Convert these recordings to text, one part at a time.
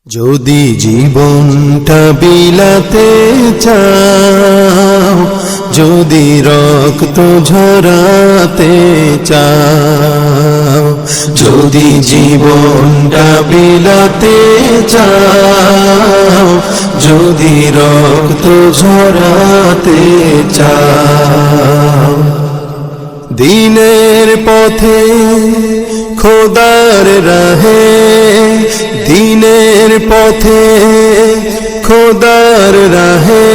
যদি জীবনটা বিলাতে চাও, যদি রক্ত ঝরাতে চাও, যদি জীবনটা বিলাতে চাও, যদি রক্ত ঝরাতে চাও, দিনের পথে খোদার রাহে, দিনের পথে খোদার রাহে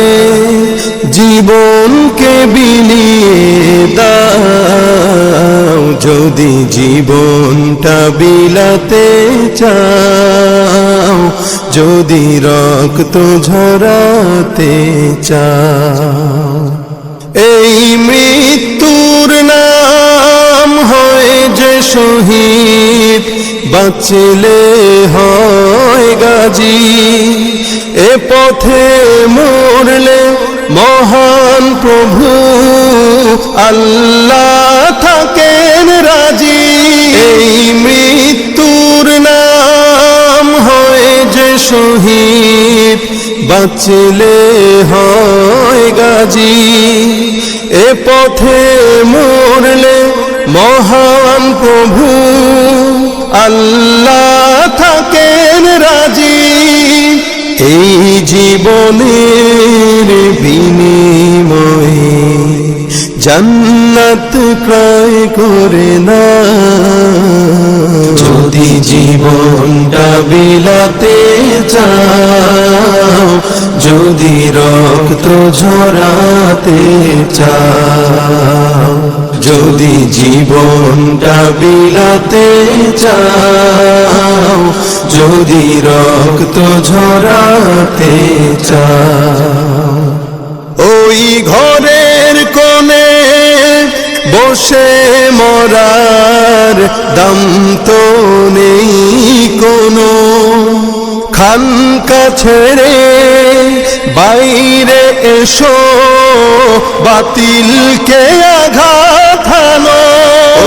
জীবনকে বিলিয়ে দাও। যদি জীবনটা বিলাতে চাও, যদি রক্ত ঝরাতে চাও, এই মৃত্যুর নাম হয় যে শহীদ, বাঁচলে হয় গাজী। এ পথে মরলে মহান প্রভু আল্লাহ থাকেন রাজি। এই মৃত্যুর নাম হয় যে শহীদ, বাঁচলে হয় গাজী। এ পথে মরলে মহান প্রভু আল্লাহ থাকেন রাজি। এই জীবনের বিনিময়ে জান্নাত ক্রয় করে না। যদি জীবনটা বিলাতে চাও, যদি রক্ত ঝরাতে চাও, যদি জীবনটা বিলাতে চাও, যদি রক্ত ঝরাতে চাও, ওই ঘরের কোণে বসে মরার দম তো নেই কোনো। খানকা ছেড়ে বাইরে এসো, বাতিলকে আঘাত হানো।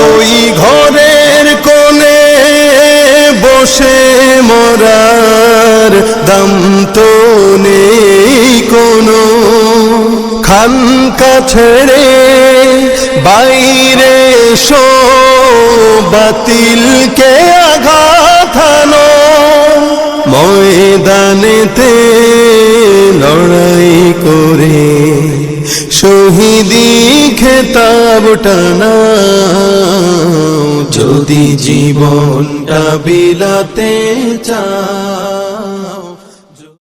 ওই ঘরের কোণে বসে মরার দম তো নেই কোনো। খানকা ছেড়ে বাইরে এসো, বাতিলকে আঘাত হানো। ময়দানেতে লড়াই করে শহীদি খেতাব টানাও। যদি জীবনটা বিলাতে চাও।